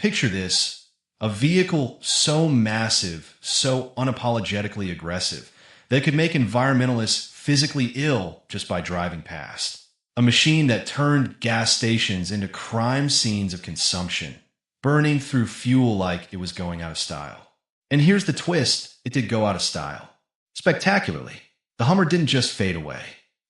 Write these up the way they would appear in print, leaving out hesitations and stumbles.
Picture this: a vehicle so massive, so unapologetically aggressive, that it could make environmentalists physically ill just by driving past. A machine that turned gas stations into crime scenes of consumption, burning through fuel like it was going out of style. And here's the twist: it did go out of style. Spectacularly. The Hummer didn't just fade away.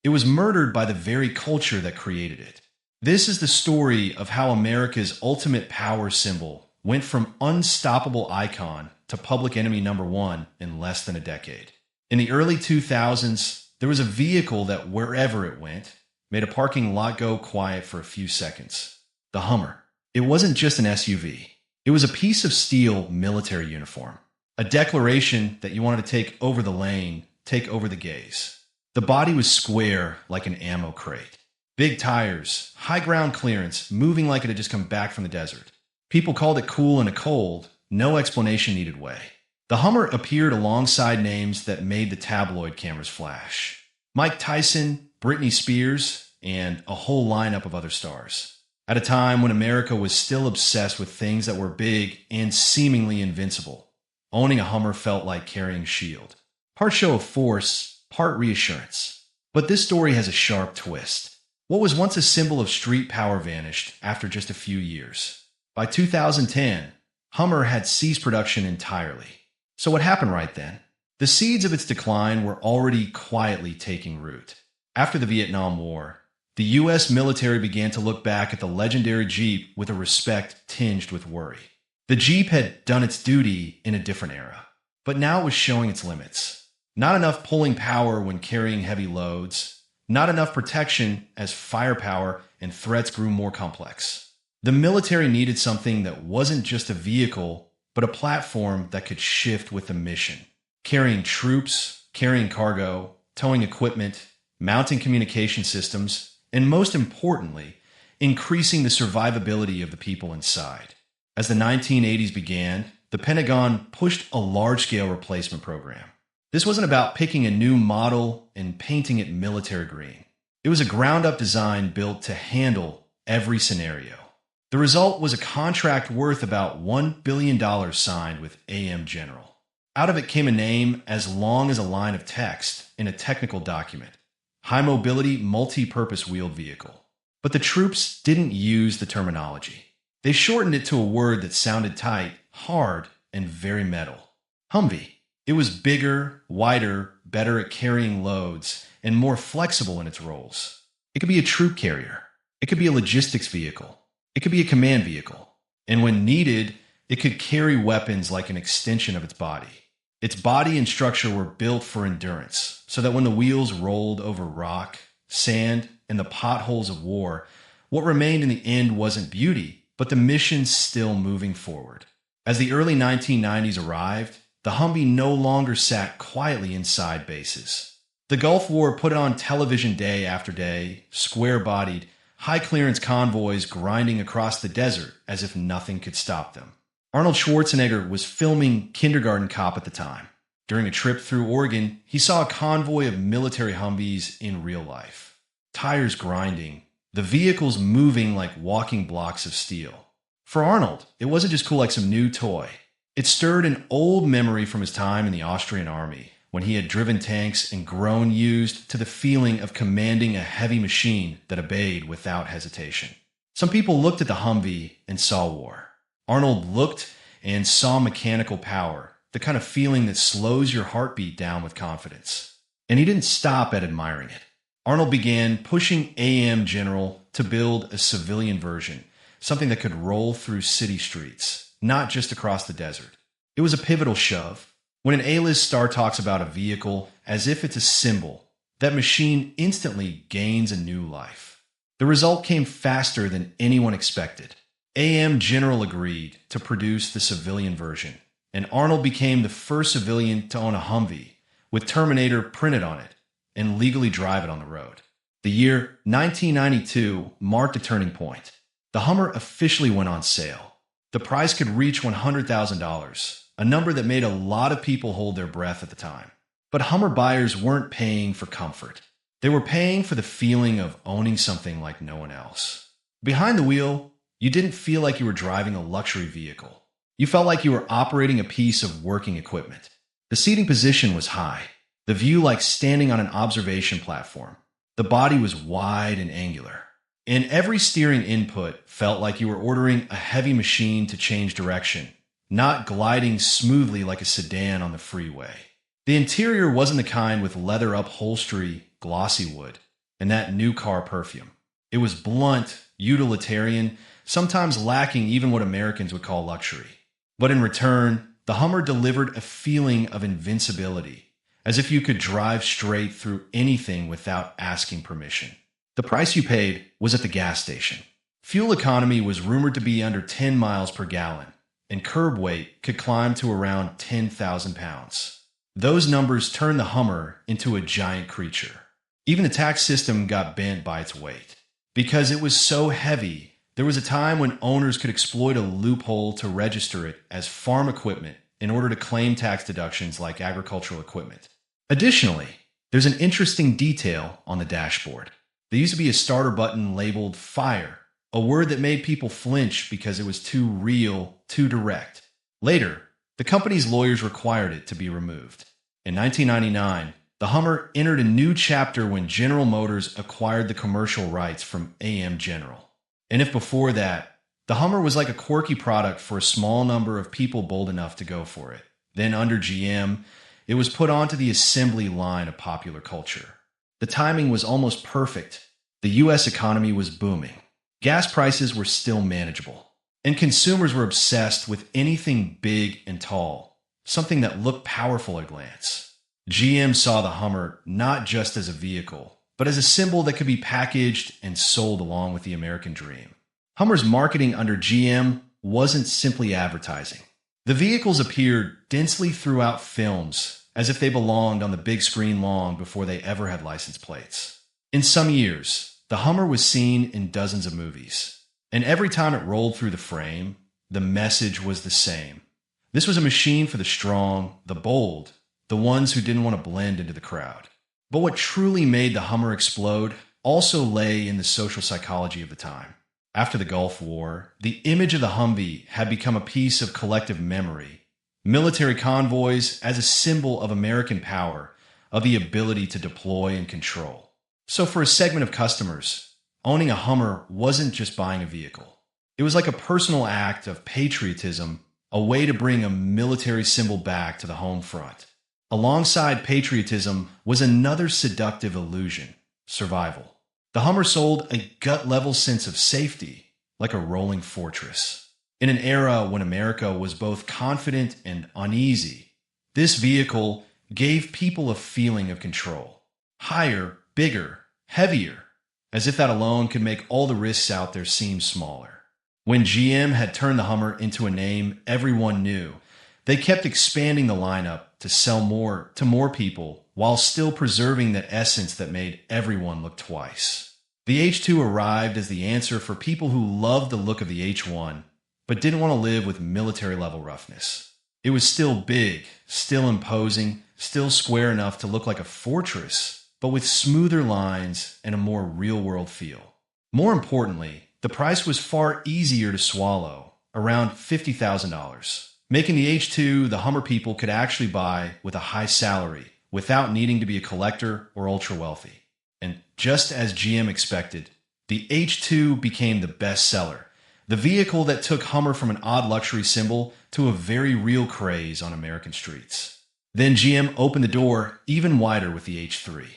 It was murdered by the very culture that created it. This is the story of how America's ultimate power symbol went from unstoppable icon to public enemy number one in less than a decade. In the early 2000s, there was a vehicle that wherever it went, made a parking lot go quiet for a few seconds. The Hummer. It wasn't just an SUV. It was a piece of steel military uniform. A declaration that you wanted to take over the lane, take over the gaze. The body was square like an ammo crate. Big tires, high ground clearance, moving like it had just come back from the desert. People called it cool in a cold, no explanation needed way. The Hummer appeared alongside names that made the tabloid cameras flash. Mike Tyson, Britney Spears, and a whole lineup of other stars. At a time when America was still obsessed with things that were big and seemingly invincible, owning a Hummer felt like carrying a shield. Part show of force, part reassurance. But this story has a sharp twist. What was once a symbol of street power vanished after just a few years. By 2010, Hummer had ceased production entirely. So what happened right then? The seeds of its decline were already quietly taking root. After the Vietnam War, the U.S. military began to look back at the legendary Jeep with a respect tinged with worry. The Jeep had done its duty in a different era, but now it was showing its limits. Not enough pulling power when carrying heavy loads, not enough protection as firepower and threats grew more complex. The military needed something that wasn't just a vehicle, but a platform that could shift with the mission. Carrying troops, carrying cargo, towing equipment, mounting communication systems, and most importantly, increasing the survivability of the people inside. As the 1980s began, the Pentagon pushed a large-scale replacement program. This wasn't about picking a new model and painting it military green. It was a ground-up design built to handle every scenario. The result was a contract worth about $1 billion signed with AM General. Out of it came a name as long as a line of text in a technical document: High Mobility Multi-Purpose Wheeled Vehicle. But the troops didn't use the terminology. They shortened it to a word that sounded tight, hard, and very metal: Humvee. It was bigger, wider, better at carrying loads, and more flexible in its roles. It could be a troop carrier. It could be a logistics vehicle. It could be a command vehicle. And when needed, it could carry weapons like an extension of its body. Its body and structure were built for endurance, so that when the wheels rolled over rock, sand, and the potholes of war, what remained in the end wasn't beauty, but the mission still moving forward. As the early 1990s arrived, the Humvee no longer sat quietly inside bases. The Gulf War put it on television day after day, square-bodied, high-clearance convoys grinding across the desert as if nothing could stop them. Arnold Schwarzenegger was filming Kindergarten Cop at the time. During a trip through Oregon, he saw a convoy of military Humvees in real life. Tires grinding, the vehicles moving like walking blocks of steel. For Arnold, it wasn't just cool like some new toy. It stirred an old memory from his time in the Austrian army, when he had driven tanks and grown used to the feeling of commanding a heavy machine that obeyed without hesitation. Some people looked at the Humvee and saw war. Arnold looked and saw mechanical power, the kind of feeling that slows your heartbeat down with confidence. And he didn't stop at admiring it. Arnold began pushing AM General to build a civilian version, something that could roll through city streets, not just across the desert. It was a pivotal shove. When an A-list star talks about a vehicle as if it's a symbol, that machine instantly gains a new life. The result came faster than anyone expected. AM General agreed to produce the civilian version, and Arnold became the first civilian to own a Humvee, with Terminator printed on it, and legally drive it on the road. The year 1992 marked a turning point. The Hummer officially went on sale. The price could reach $100,000, a number that made a lot of people hold their breath at the time. But Hummer buyers weren't paying for comfort. They were paying for the feeling of owning something like no one else. Behind the wheel, You didn't feel like you were driving a luxury vehicle. You felt like you were operating a piece of working equipment. The seating position was high, the view like standing on an observation platform. The body was wide and angular, and every steering input felt like you were ordering a heavy machine to change direction, not gliding smoothly like a sedan on the freeway. The interior wasn't the kind with leather upholstery, glossy wood, and that new car perfume. It was blunt, utilitarian, sometimes lacking even what Americans would call luxury. But in return, the Hummer delivered a feeling of invincibility, as if you could drive straight through anything without asking permission. The price you paid was at the gas station. Fuel economy was rumored to be under 10 miles per gallon, and curb weight could climb to around 10,000 pounds. Those numbers turned the Hummer into a giant creature. Even the tax system got bent by its weight. Because it was so heavy, there was a time when owners could exploit a loophole to register it as farm equipment in order to claim tax deductions like agricultural equipment. Additionally, there's an interesting detail on the dashboard. There used to be a starter button labeled Fire, a word that made people flinch because it was too real, too direct. Later, the company's lawyers required it to be removed. In 1999, the Hummer entered a new chapter when General Motors acquired the commercial rights from AM General. And if before that, the Hummer was like a quirky product for a small number of people bold enough to go for it, then under GM, it was put onto the assembly line of popular culture. The timing was almost perfect. The U.S. economy was booming. Gas prices were still manageable. And consumers were obsessed with anything big and tall, something that looked powerful at a glance. GM saw the Hummer not just as a vehicle, but as a symbol that could be packaged and sold along with the American dream. Hummer's marketing under GM wasn't simply advertising. The vehicles appeared densely throughout films, as if they belonged on the big screen long before they ever had license plates. In some years, the Hummer was seen in dozens of movies, and every time it rolled through the frame, the message was the same. This was a machine for the strong, the bold, the ones who didn't want to blend into the crowd. But what truly made the Hummer explode also lay in the social psychology of the time. After the Gulf War, the image of the Humvee had become a piece of collective memory. Military convoys as a symbol of American power, of the ability to deploy and control. So for a segment of customers, owning a Hummer wasn't just buying a vehicle. It was like a personal act of patriotism, a way to bring a military symbol back to the home front. Alongside patriotism was another seductive illusion: survival. The Hummer sold a gut-level sense of safety, like a rolling fortress. In an era when America was both confident and uneasy, this vehicle gave people a feeling of control. Higher, bigger, heavier, as if that alone could make all the risks out there seem smaller. When GM had turned the Hummer into a name everyone knew, they kept expanding the lineup to sell more to more people while still preserving that essence that made everyone look twice. The H2 arrived as the answer for people who loved the look of the H1, but didn't want to live with military-level roughness. It was still big, still imposing, still square enough to look like a fortress, but with smoother lines and a more real-world feel. More importantly, the price was far easier to swallow, around $50,000. Making the H2 the Hummer people could actually buy with a high salary without needing to be a collector or ultra-wealthy. And just as GM expected, the H2 became the best seller, the vehicle that took Hummer from an odd luxury symbol to a very real craze on American streets. Then GM opened the door even wider with the H3.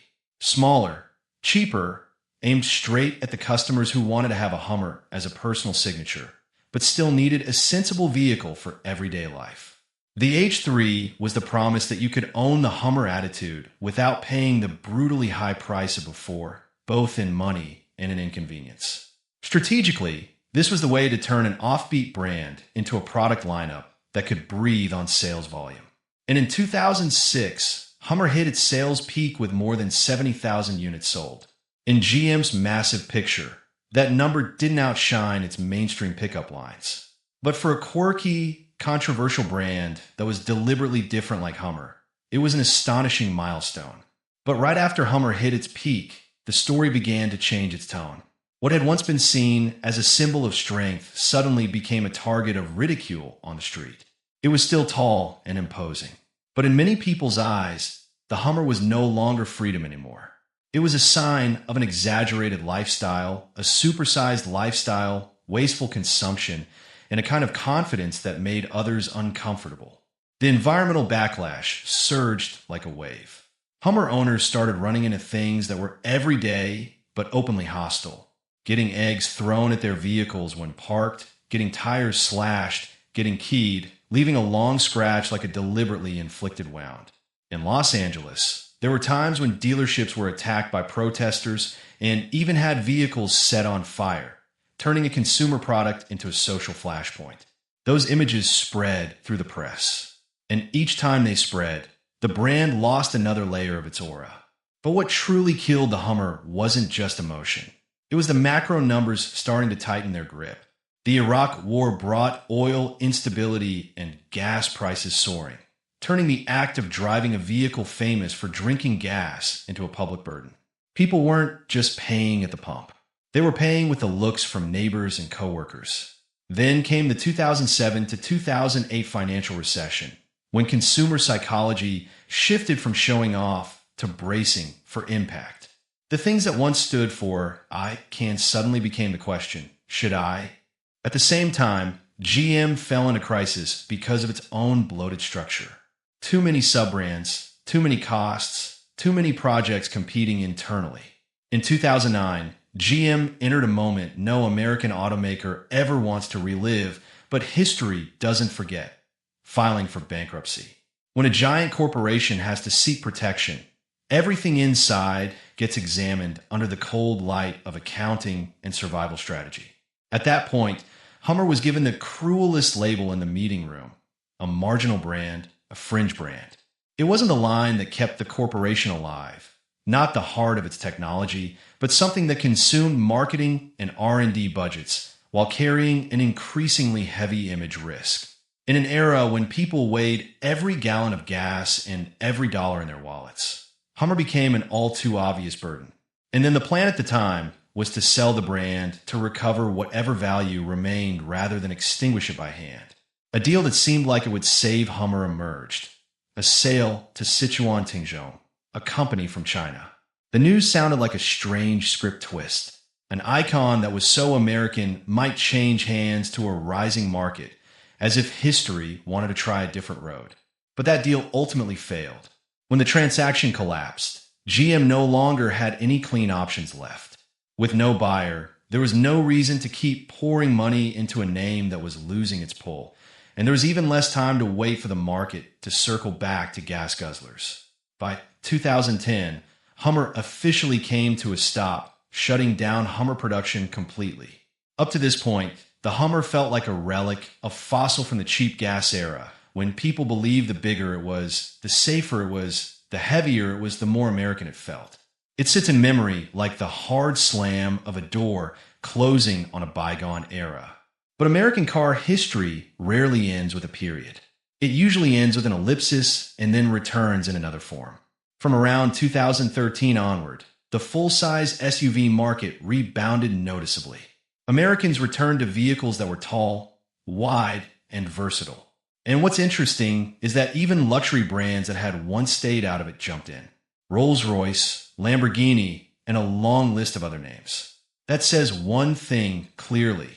Smaller, cheaper, aimed straight at the customers who wanted to have a Hummer as a personal signature, but still needed a sensible vehicle for everyday life. The H3 was the promise that you could own the Hummer attitude without paying the brutally high price of before, both in money and in inconvenience. Strategically, this was the way to turn an offbeat brand into a product lineup that could breathe on sales volume. And in 2006, Hummer hit its sales peak with more than 70,000 units sold. In GM's massive picture, that number didn't outshine its mainstream pickup lines. But for a quirky, controversial brand that was deliberately different like Hummer, it was an astonishing milestone. But right after Hummer hit its peak, the story began to change its tone. What had once been seen as a symbol of strength suddenly became a target of ridicule on the street. It was still tall and imposing, but in many people's eyes, the Hummer was no longer freedom anymore. It was a sign of an exaggerated lifestyle, a supersized lifestyle, wasteful consumption, and a kind of confidence that made others uncomfortable. The environmental backlash surged like a wave. Hummer owners started running into things that were everyday but openly hostile. Getting eggs thrown at their vehicles when parked, getting tires slashed, getting keyed, leaving a long scratch like a deliberately inflicted wound. In Los Angeles, there were times when dealerships were attacked by protesters and even had vehicles set on fire, turning a consumer product into a social flashpoint. Those images spread through the press, and each time they spread, the brand lost another layer of its aura. But what truly killed the Hummer wasn't just emotion. It was the macro numbers starting to tighten their grip. The Iraq War brought oil instability and gas prices soaring, turning the act of driving a vehicle famous for drinking gas into a public burden. People weren't just paying at the pump. They were paying with the looks from neighbors and coworkers. Then came the 2007 to 2008 financial recession, when consumer psychology shifted from showing off to bracing for impact. The things that once stood for "I can" suddenly became the question, should I? At the same time, GM fell into crisis because of its own bloated structure. Too many sub-brands, too many costs, too many projects competing internally. In 2009, GM entered a moment no American automaker ever wants to relive, but history doesn't forget: filing for bankruptcy. When a giant corporation has to seek protection, everything inside gets examined under the cold light of accounting and survival strategy. At that point, Hummer was given the cruelest label in the meeting room: a marginal brand, a fringe brand. It wasn't the line that kept the corporation alive, not the heart of its technology, but something that consumed marketing and R&D budgets while carrying an increasingly heavy image risk. In an era when people weighed every gallon of gas and every dollar in their wallets, Hummer became an all-too-obvious burden. And then the plan at the time was to sell the brand to recover whatever value remained rather than extinguish it by hand. A deal that seemed like it would save Hummer emerged: a sale to Sichuan Tingzhong, a company from China. The news sounded like a strange script twist. An icon that was so American might change hands to a rising market, as if history wanted to try a different road. But that deal ultimately failed. When the transaction collapsed, GM no longer had any clean options left. With no buyer, there was no reason to keep pouring money into a name that was losing its pull, and there was even less time to wait for the market to circle back to gas guzzlers. By 2010, Hummer officially came to a stop, shutting down Hummer production completely. Up to this point, the Hummer felt like a relic, a fossil from the cheap gas era, when people believed the bigger it was, the safer it was, the heavier it was, the more American it felt. It sits in memory like the hard slam of a door closing on a bygone era. But American car history rarely ends with a period. It usually ends with an ellipsis and then returns in another form. From around 2013 onward, the full-size SUV market rebounded noticeably. Americans returned to vehicles that were tall, wide, and versatile. And what's interesting is that even luxury brands that had once stayed out of it jumped in. Rolls-Royce, Lamborghini, and a long list of other names. That says one thing clearly: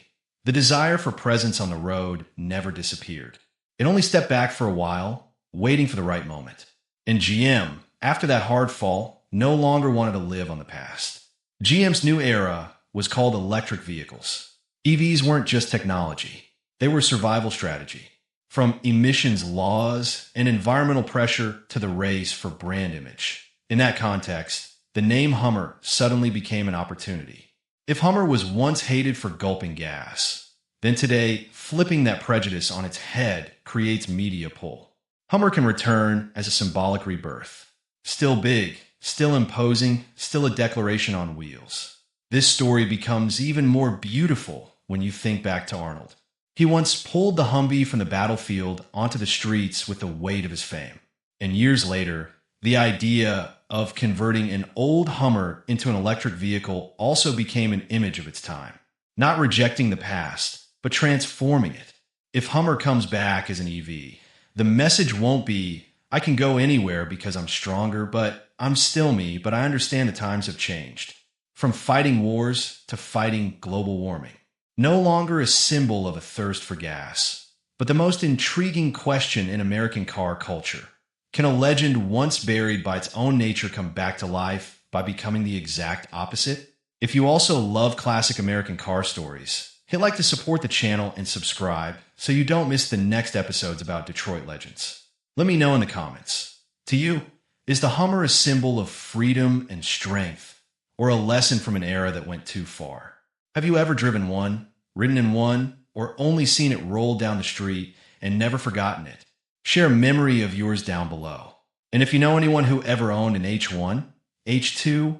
the desire for presence on the road never disappeared. It only stepped back for a while, waiting for the right moment. And GM, after that hard fall, no longer wanted to live on the past. GM's new era was called electric vehicles. EVs weren't just technology. They were survival strategy. From emissions laws and environmental pressure to the race for brand image. In that context, the name Hummer suddenly became an opportunity. If Hummer was once hated for gulping gas, then today, flipping that prejudice on its head creates media pull. Hummer can return as a symbolic rebirth. Still big, still imposing, still a declaration on wheels. This story becomes even more beautiful when you think back to Arnold. He once pulled the Humvee from the battlefield onto the streets with the weight of his fame. And years later, the idea of converting an old Hummer into an electric vehicle also became an image of its time. Not rejecting the past, but transforming it. If Hummer comes back as an EV, the message won't be, I can go anywhere because I'm stronger, but I'm still me, but I understand the times have changed. From fighting wars to fighting global warming. No longer a symbol of a thirst for gas, but the most intriguing question in American car culture. Can a legend once buried by its own nature come back to life by becoming the exact opposite? If you also love classic American car stories, hit like to support the channel and subscribe so you don't miss the next episodes about Detroit legends. Let me know in the comments. To you, is the Hummer a symbol of freedom and strength, or a lesson from an era that went too far? Have you ever driven one, ridden in one, or only seen it roll down the street and never forgotten it? Share a memory of yours down below. And if you know anyone who ever owned an H1, H2,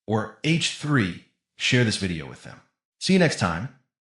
or H3, share this video with them. See you next time.